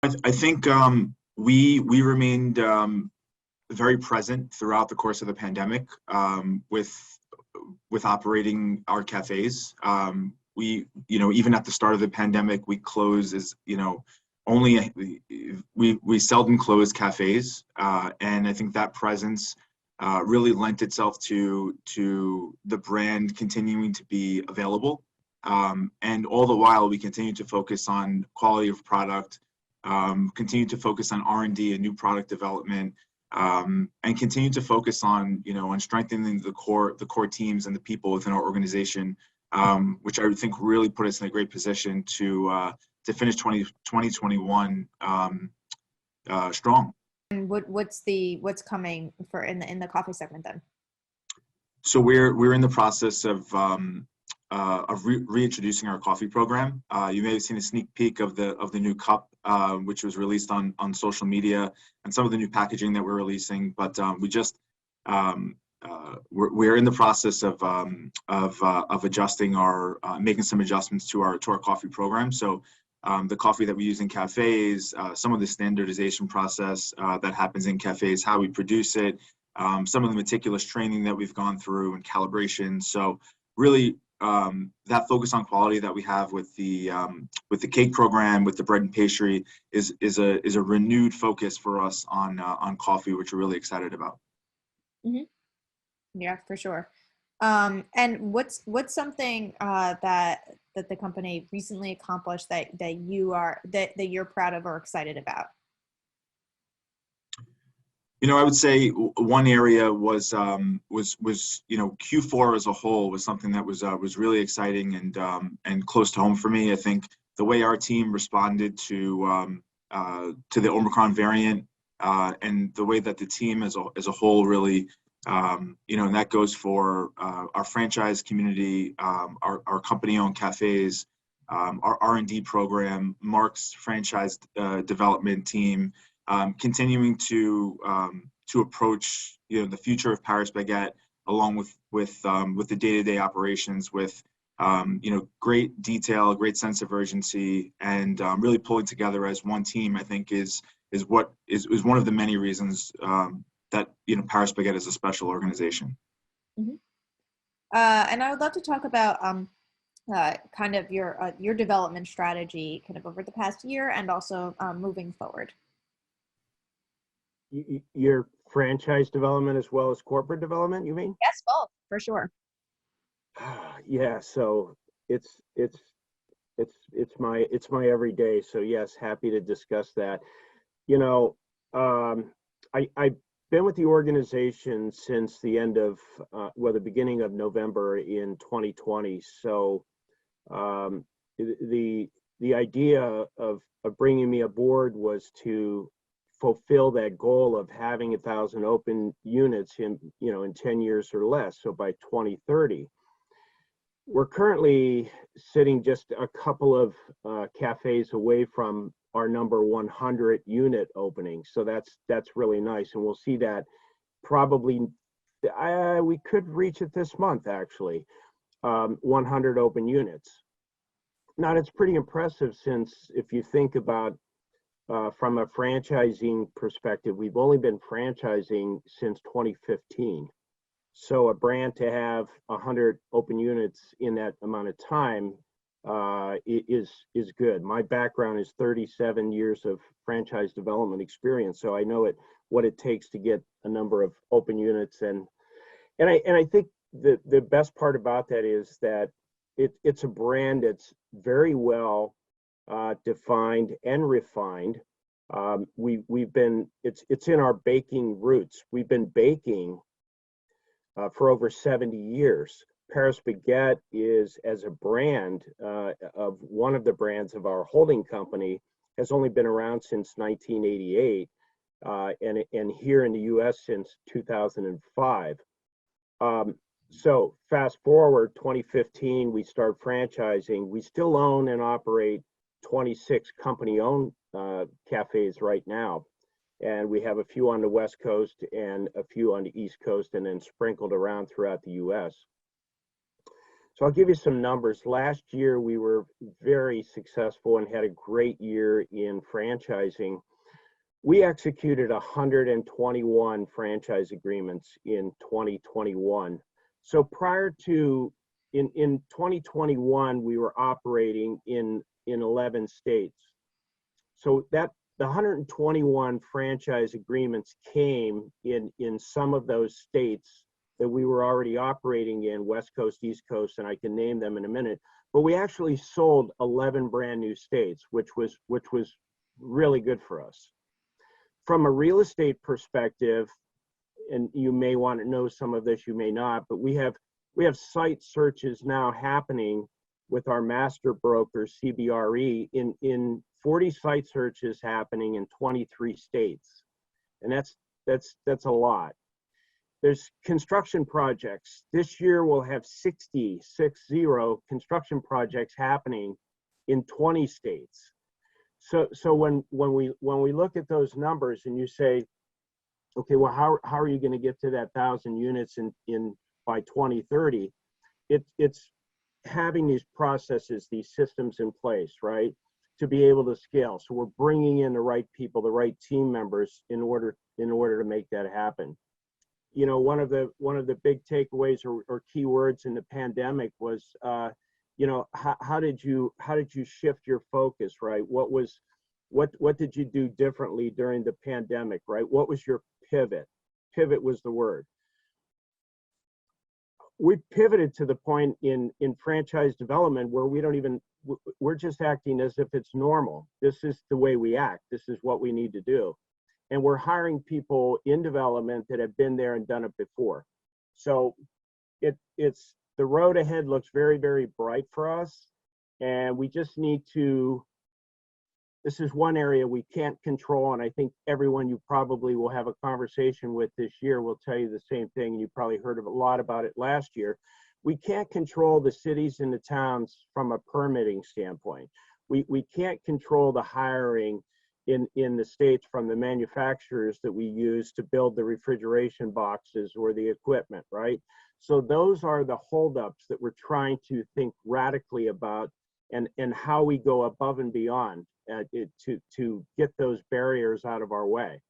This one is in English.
I think we remained very present throughout the course of the pandemic with operating our cafes. We, even at the start of the pandemic, we closed as, only we seldom close cafes, and I think that presence really lent itself to the brand continuing to be available, and all the while we continue to focus on quality of product, continue to focus on R&D and new product development, and continue to focus on on strengthening the core teams and the people within our organization, which I would think really put us in a great position to finish 2021 strong. And what's coming for in the coffee segment then? So we're in the process of reintroducing our coffee program. You may have seen a sneak peek of the new cup, which was released on social media, and some of the new packaging that we're releasing. But we're in the process of adjusting making some adjustments to our coffee program. So the coffee that we use in cafes, some of the standardization process that happens in cafes, how we produce it, some of the meticulous training that we've gone through and calibration. So really, that focus on quality that we have with the cake program, with the bread and pastry, is a renewed focus for us on coffee, which we're really excited about. Mm-hmm. Yeah, for sure. And what's something that the company recently accomplished that you're proud of or excited about? I would say one area was Q4 as a whole was something that was really exciting and close to home for me. I think the way our team responded to the Omicron variant, and the way that the team as a whole really, and that goes for our franchise community, our company-owned cafes, our R&D program, Mark's franchise development team, continuing to approach the future of Paris Baguette, along with the day-to-day operations with great detail, great sense of urgency, and really pulling together as one team. I think is one of the many reasons that Paris Baguette is a special organization. Mm-hmm. And I would love to talk about kind of your development strategy kind of over the past year and also moving forward. Your franchise development as well as corporate development, you mean? Yes, both, for sure. Yeah, so it's my everyday. So yes, happy to discuss that. I've been with the organization since the end of the beginning of November in 2020. So the idea of bringing me aboard was to fulfill that goal of having 1,000 open units in 10 years or less. So by 2030, we're currently sitting just a couple of cafes away from our number 100 unit opening. So that's really nice, and we'll see that probably we could reach it this month actually, 100 open units. Now that's pretty impressive, since if you think about from a franchising perspective, we've only been franchising since 2015. So a brand to have 100 open units in that amount of time is good. My background is 37 years of franchise development experience, so I know what it takes to get a number of open units, and I think the best part about that is that it's a brand that's very well defined and refined. It's in our baking roots. We've been baking for over 70 years. Paris Baguette is, as a brand, of one of the brands of our holding company, has only been around since 1988, and here in the U.S. since 2005. So fast forward 2015, we start franchising. We still own and operate 26 company-owned cafes right now, and we have a few on the West Coast and a few on the East Coast, and then sprinkled around throughout the U.S. So I'll give you some numbers. Last year, we were very successful and had a great year in franchising. We executed 121 franchise agreements in 2021. So prior to, in 2021, we were operating in 11 states. So that the 121 franchise agreements came in some of those states that we were already operating in, West Coast, East Coast, and I can name them in a minute. But we actually sold 11 brand new states, which was really good for us. From a real estate perspective, and you may want to know some of this, you may not, but we have site searches now happening with our master broker, CBRE, in 40 site searches happening in 23 states. And that's a lot. There's construction projects. This year we'll have 60 construction projects happening in 20 states. So when we look at those numbers and you say, okay, well, how are you going to get to that 1,000 units in by 2030? It's having these processes, these systems in place, right, to be able to scale. So we're bringing in the right people, the right team members in order to make that happen. You know, one of the big takeaways or key words in the pandemic was, you know, how did you shift your focus, right? What did you do differently during the pandemic, right? What was your pivot? Pivot was the word. We pivoted to the point in franchise development where we're just acting as if it's normal. This is the way we act. This is what we need to do. And we're hiring people in development that have been there and done it before. So it's the road ahead looks very, very bright for us. And we just need to, this is one area we can't control. And I think everyone you probably will have a conversation with this year will tell you the same thing. You probably heard a lot about it last year. We can't control the cities and the towns from a permitting standpoint. We can't control the hiring in the states from the manufacturers that we use to build the refrigeration boxes or the equipment, right? So those are the holdups that we're trying to think radically about and how we go above and beyond to get those barriers out of our way.